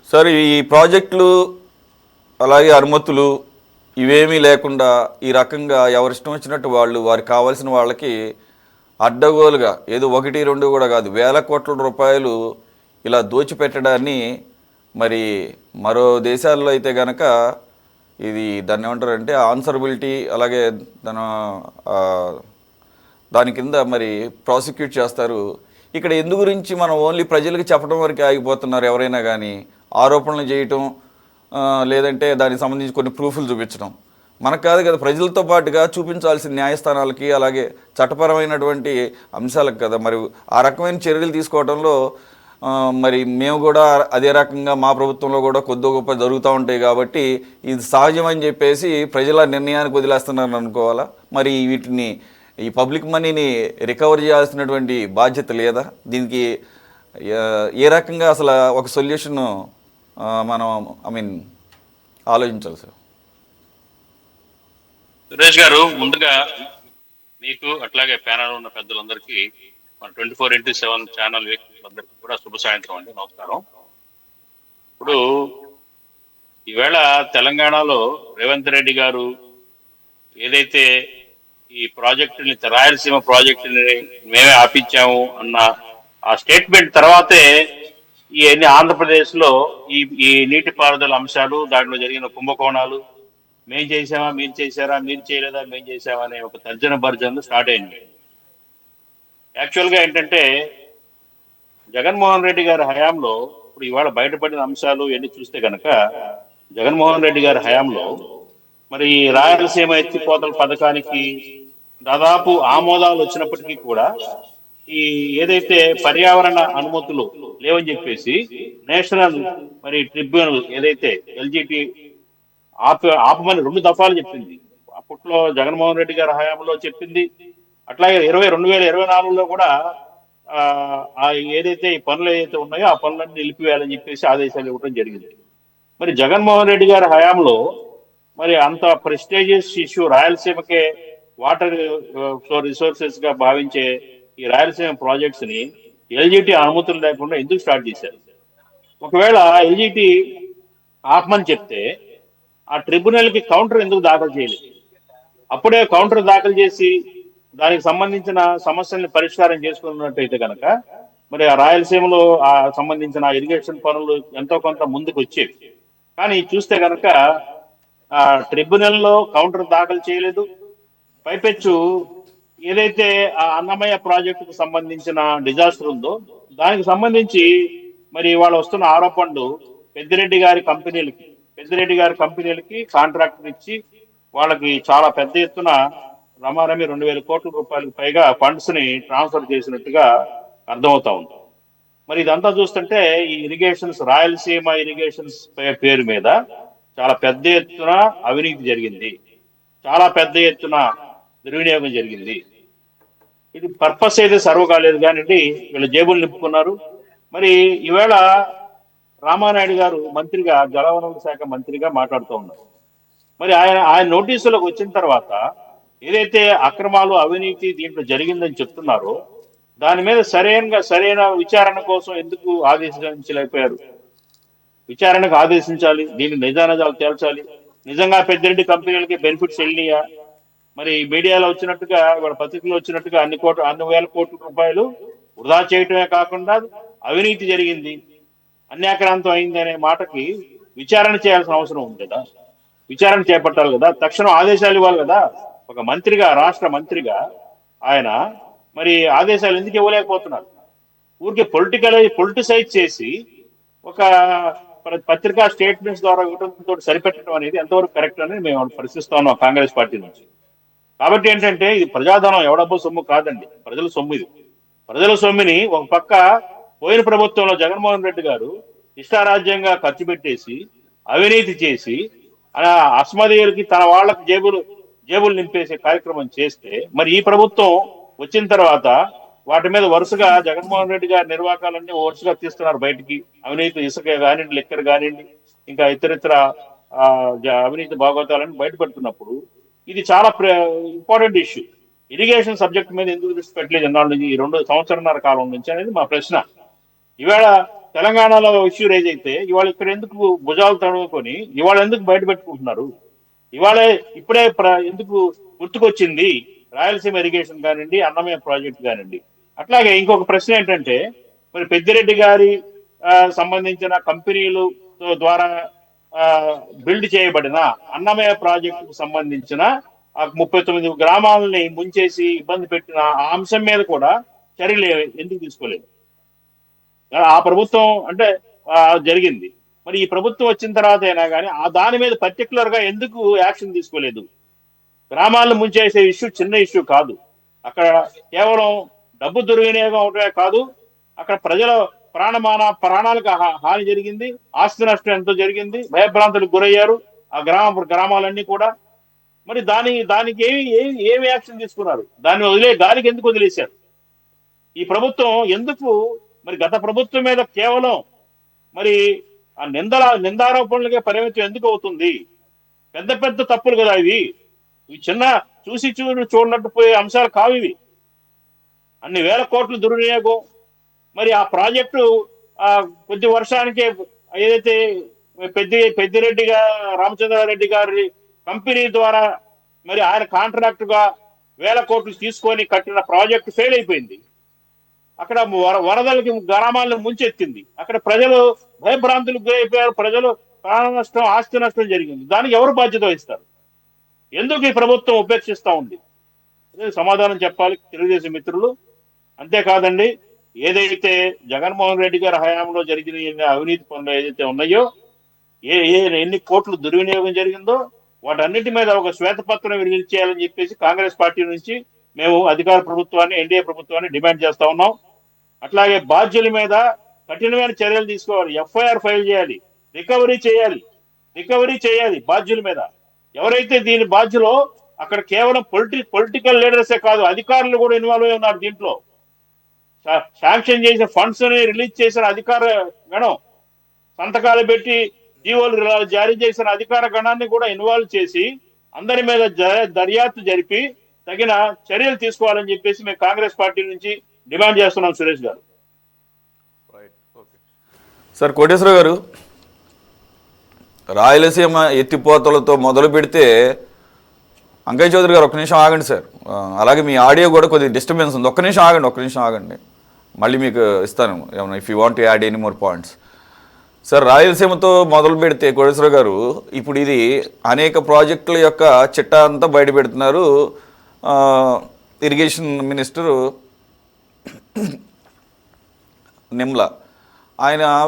Sir ఈ ప్రాజెక్టులు అలాగే అనుమతులు ఇవేమీ లేకుండా ఈ రకంగా ఎవరిష్టం వచ్చినట్టు వాళ్ళు వారికి కావాల్సిన వాళ్ళకి అడ్డగోలుగా ఏదో ఒకటి రెండు కూడా కాదు వేల కోట్ల రూపాయలు ఇలా దోచిపెట్టడాన్ని మరి మరో దేశాల్లో అయితే గనక ఇది దాన్ని ఏమంటారంటే ఆన్సరబిలిటీ అలాగే దాని ఆ, దాని కింద మరి ప్రాసిక్యూట్ చేస్తారు. ఇక్కడ ఎందు గురించి మనం ఓన్లీ ప్రజలకు చెప్పడం వరకు ఆగిపోతున్నారు ఎవరైనా కానీ ఆరోపణలు చేయటం లేదంటే దానికి సంబంధించి కొన్ని ప్రూఫ్లు చూపించడం మనకు కాదు కదా, ప్రజలతో పాటుగా చూపించాల్సిన న్యాయస్థానాలకి అలాగే చట్టపరమైనటువంటి అంశాలకు కదా మరి ఆ రకమైన చర్యలు తీసుకోవడంలో మరి మేము కూడా అదే రకంగా మా ప్రభుత్వంలో కూడా కొద్ది గొప్ప జరుగుతూ ఉంటాయి కాబట్టి ఇది సహజం అని చెప్పేసి ప్రజల నిర్ణయానికి వదిలేస్తున్నారని అనుకోవాలా. మరి వీటిని ఈ పబ్లిక్ మనీని రికవర్ చేయాల్సినటువంటి బాధ్యత లేదా? దీనికి ఏ రకంగా అసలు ఒక సొల్యూషన్ మనం ఆలోచించాలి సార్? సురేష్ గారు, ముందుగా మీకు అట్లాగే ప్యానల్ ఉన్న పెద్దలందరికీ మన 24x7 ఛానల్ వీక్షకులందరికీ కూడా శుభ సాయంత్రం అండి, నమస్కారం. ఇప్పుడు ఈవేళ తెలంగాణలో రేవంత్ రెడ్డి గారు ఏదైతే ఈ ప్రాజెక్టుని రాయలసీమ ప్రాజెక్టుని మేమే ఆపించాము అన్న ఆ స్టేట్మెంట్ తర్వాతే ఈ ఆంధ్రప్రదేశ్ లో ఈ నీటిపారుదల అంశాలు, దాంట్లో జరిగిన కుంభకోణాలు, మేం చేసామా మీరు చేశారా, మీరు చేయలేదా మేం చేసామా అనే ఒక తర్జన భర్జనలు స్టార్ట్ అయింది. యాక్చువల్ గా ఏంటంటే జగన్మోహన్ రెడ్డి గారి హయాంలో ఇప్పుడు ఇవాళ బయటపడిన అంశాలు ఇవన్నీ చూస్తే కనుక జగన్మోహన్ రెడ్డి గారి హయాంలో మరి రాయలసీమ ఎత్తిపోతల పథకానికి దాదాపు ఆమోదాలు వచ్చినప్పటికీ కూడా ఈ ఏదైతే పర్యావరణ అనుమతులు లేవని చెప్పేసి నేషనల్ మరి ట్రిబ్యునల్ ఏదైతే ఎల్జిటి ఆపమని 2 దఫాలు చెప్పింది. అప్పట్లో జగన్మోహన్ రెడ్డి గారి హయాంలో చెప్పింది. అట్లాగే 2024లో కూడా ఏదైతే ఈ పనులు ఏదైతే ఉన్నాయో ఆ పనులన్నీ నిలిపివేయాలని చెప్పేసి ఆదేశాలు ఇవ్వడం జరిగింది. మరి జగన్మోహన్ రెడ్డి గారి హయాంలో మరి అంత ప్రెస్టేజియస్ ఇష్యూ రాయలసీమకే వాటర్ రిసోర్సెస్ గా భావించే ఈ రాయలసీమ ప్రాజెక్ట్స్ ని ఎల్జిటి అనుమతులు లేకుండా ఎందుకు స్టార్ట్ చేశారు? ఒకవేళ ఎల్జిటి ఆపమని చెప్తే ఆ ట్రిబ్యునల్ కి కౌంటర్ ఎందుకు దాఖలు చేయలేదు? అప్పుడే కౌంటర్ దాఖలు చేసి దానికి సంబంధించిన సమస్యల్ని పరిష్కారం చేసుకున్నట్టయితే కనుక మరి ఆ రాయలసీమలో ఆ సంబంధించిన ఇరిగేషన్ పనులు ఎంతో కొంత ముందుకు వచ్చేవి. కానీ చూస్తే కనుక ఆ ట్రిబ్యునల్లో కౌంటర్ దాఖలు చేయలేదు. పైపెచ్చు ఏదైతే ఆ అన్నమయ్య ప్రాజెక్టుకు సంబంధించిన డిజాస్టర్ ఉందో దానికి సంబంధించి మరి వాళ్ళు వస్తున్న ఆరోపణలు పెద్దిరెడ్డి గారి కంపెనీలకి కాంట్రాక్టర్ ఇచ్చి వాళ్ళకి చాలా పెద్ద ఎత్తున రమారమి 2,000 కోట్ల రూపాయలకు పైగా ఫండ్స్ ని ట్రాన్స్ఫర్ చేసినట్టుగా అర్థమవుతా ఉంది. మరి ఇదంతా చూస్తుంటే ఈ రాయలసీమ ఇరిగేషన్స్ పేరు మీద చాలా పెద్ద ఎత్తున అవినీతి జరిగింది, చాలా పెద్ద ఎత్తున దుర్వినియోగం జరిగింది. ఇది పర్పస్ అయితే సర్వ్ కాలేదు కానివ్వండి, వీళ్ళ జేబులు నింపుకున్నారు. మరి ఈవేళ రామానాయుడు గారు మంత్రిగా, జలవనరుల శాఖ మంత్రిగా మాట్లాడుతూ ఉన్నారు. మరి ఆయన నోటీసులకు వచ్చిన తర్వాత ఏదైతే అక్రమాలు అవినీతి దీంట్లో జరిగిందని చెప్తున్నారో దాని మీద సరైన విచారణ కోసం ఎందుకు ఆదేశించలేకపోయారు? విచారణకు ఆదేశించాలి, దీని నిజానిజాలు తేల్చాలి. నిజంగా పెద్దిరెడ్డి కంపెనీలకి బెనిఫిట్స్ వెళ్ళినాయా? మరి మీడియాలో వచ్చినట్టుగా, వాళ్ళ పత్రికలో వచ్చినట్టుగా అన్ని వేల కోట్ల రూపాయలు వృధా చేయటమే కాకుండా అవినీతి జరిగింది, అన్యాక్రాంతం అయింది అనే మాటకి విచారణ చేయాల్సిన అవసరం ఉంది కదా, విచారణ చేపట్టాలి కదా, తక్షణం ఆదేశాలు ఇవ్వాలి కదా. ఒక మంత్రిగా, రాష్ట్ర మంత్రిగా ఆయన మరి ఆదేశాలు ఎందుకు ఇవ్వలేకపోతున్నారు? ఊరికే పొలిటిసైజ్ చేసి ఒక పత్రికా స్టేట్మెంట్స్ ద్వారా ఇవ్వడంతో సరిపెట్టడం అనేది ఎంతవరకు కరెక్ట్ అని మేము ప్రశ్నిస్తా ఉన్నాం కాంగ్రెస్ పార్టీ నుంచి. కాబట్టి ఏంటంటే ఇది ప్రజాధనం, ఎవడబ్బో సొమ్ము కాదండి, ప్రజల సొమ్ము. ఇది ప్రజల సొమ్ముని ఒక పక్క పోయిన ప్రభుత్వంలో జగన్మోహన్ రెడ్డి గారు ఇష్టారాజ్యంగా ఖర్చు పెట్టేసి అవినీతి చేసి అస్మదీయులకి తన వాళ్ళకి జేబులు నింపేసే కార్యక్రమం చేస్తే, మరి ఈ ప్రభుత్వం వచ్చిన తర్వాత వాటి మీద వరుసగా జగన్మోహన్ రెడ్డి గారి నిర్వాకాలన్నీ వరుసగా తీస్తున్నారు బయటికి. అవినీతి ఇసుక కానివ్వండి, లిక్కర్ కానివ్వండి, ఇంకా ఇతరితర అవినీతి భాగవతాలని బయటపెడుతున్నప్పుడు ఇది చాలా ఇంపార్టెంట్ ఇష్యూ. ఇరిగేషన్ సబ్జెక్ట్ మీద ఎందుకు దృష్టి పెట్టలేదు ఎన్నాళ్ళ నుంచి, ఈ 2 సంవత్సరాల కాలం నుంచి అనేది మా ప్రశ్న. ఈవేళ తెలంగాణలో ఇష్యూ రేజ్ అయితే ఇవాళ ఇక్కడ ఎందుకు భుజాలు తడుముకొని ఇవాళ ఎందుకు బయట పెట్టుకుంటున్నారు? ఇవాళ ఇప్పుడే ఎందుకు గుర్తుకొచ్చింది రాయలసీమ ఇరిగేషన్ కానివ్వండి, అన్నమయ్య ప్రాజెక్ట్ కానివ్వండి. అట్లాగే ఇంకొక ప్రశ్న ఏంటంటే, మరి పెద్దిరెడ్డి గారి సంబంధించిన కంపెనీలు ద్వారా బిల్డ్ చేయబడిన అన్నమయ్య ప్రాజెక్టుకు సంబంధించిన 39 గ్రామాలని ముంచేసి ఇబ్బంది పెట్టిన ఆ అంశం మీద కూడా చర్యలు ఎందుకు తీసుకోలేదు? ఆ ప్రభుత్వం అంటే జరిగింది. మరి ఈ ప్రభుత్వం వచ్చిన తర్వాత అయినా కానీ ఆ దాని మీద పర్టికులర్ గా ఎందుకు యాక్షన్ తీసుకోలేదు? గ్రామాలను ముంచేసే ఇష్యూ చిన్న ఇష్యూ కాదు. అక్కడ కేవలం డబ్బు దుర్వినియోగం అవడమే కాదు, అక్కడ ప్రజల ప్రాణాలకు హాని జరిగింది, ఆస్తి నష్టం ఎంతో జరిగింది, భయభ్రాంతులకు గురయ్యారు ఆ గ్రామాలన్నీ కూడా. మరి దానికి ఏమి యాక్షన్ తీసుకున్నారు? దాన్ని గాలికి ఎందుకు వదిలేశారు? ఈ ప్రభుత్వం ఎందుకు మరి గత ప్రభుత్వం మీద కేవలం మరి ఆ నిందారోపణలకే పరిమితం ఎందుకు అవుతుంది? పెద్ద పెద్ద తప్పులు కదా ఇవి చిన్న చూడనట్టు పోయే అంశాలు కావు ఇవి. అన్ని వేల కోట్ల దుర్వినియోగం. మరి ఆ ప్రాజెక్టు కొద్ది వర్షానికే ఏదైతే పెద్దిరెడ్డి రామచంద్రారెడ్డి గారి కంపెనీ ద్వారా మరి ఆయన కాంట్రాక్ట్ గా వేల కోట్లు తీసుకొని కట్టిన ప్రాజెక్టు ఫెయిల్ అయిపోయింది. అక్కడ వరదలకి గ్రామాలను ముంచెత్తింది. అక్కడ ప్రజలు భయభ్రాంతులకు గురైపోయారు. ప్రజలు ప్రాణ నష్టం, ఆస్తి నష్టం జరిగింది. దానికి ఎవరు బాధ్యత వహిస్తారు? ఎందుకు ఈ ప్రభుత్వం ఉపేక్షిస్తా ఉంది? సమాధానం చెప్పాలి తెలుగుదేశం మిత్రులు. అంతేకాదండి, ఏదైతే జగన్మోహన్ రెడ్డి గారి హయాంలో జరిగిన అవినీతి పనులు ఏదైతే ఉన్నాయో, ఎన్ని కోట్లు దుర్వినియోగం జరిగిందో వాటన్నిటి మీద ఒక శ్వేతపత్రం రిలీజ్ చేయాలని చెప్పేసి కాంగ్రెస్ పార్టీ నుంచి మేము అధికార ప్రభుత్వాన్ని, ఎన్డీఏ ప్రభుత్వాన్ని డిమాండ్ చేస్తా ఉన్నాం. అట్లాగే బాధ్యుల మీద కఠినమైన చర్యలు తీసుకోవాలి, ఎఫ్ఐఆర్ ఫైల్ చేయాలి, రికవరీ చేయాలి బాధ్యుల మీద. ఎవరైతే దీని బాధ్యులో అక్కడ కేవలం పొలిటికల్ లీడర్సే కాదు, అధికారులు కూడా ఇన్వాల్వ్ అయి ఉన్నారు దీంట్లో. శాంక్షన్ చేసిన ఫండ్స్ ని రిలీజ్ చేసిన అధికార గణం, సంతకాలు పెట్టి జీవోలు జారీ చేసిన అధికార గణాన్ని కూడా ఇన్వాల్వ్ చేసి అందరి మీద దర్యాప్తు జరిపి తగిన చర్యలు తీసుకోవాలని చెప్పేసి మేము కాంగ్రెస్ పార్టీ నుంచి డిమాండ్ చేస్తున్నాం. సురేష్ గారు. సార్ కోటేశ్వరరావు గారు, రాయలసీమ ఎత్తిపోతలతో మొదలు పెడితే అంకయ్య చౌదరి గారు ఒక్క నిమిషం ఆగండి సార్. అలాగే మీ ఆడియో కూడా కొద్దిగా డిస్టర్బెన్స్ ఉంది. ఒక్క నిమిషం ఆగండి, మళ్ళీ మీకు ఇస్తాను ఏమన్నా if you want to add any more points. Sir, రాయలసీమతో మొదలు పెడితే కోటేశ్వరరావు గారు, ఇప్పుడు ఇది అనేక ప్రాజెక్టుల యొక్క చిట్టా అంతా బయట పెడుతున్నారు ఇరిగేషన్ మినిస్టరు నిమ్లా. ఆయన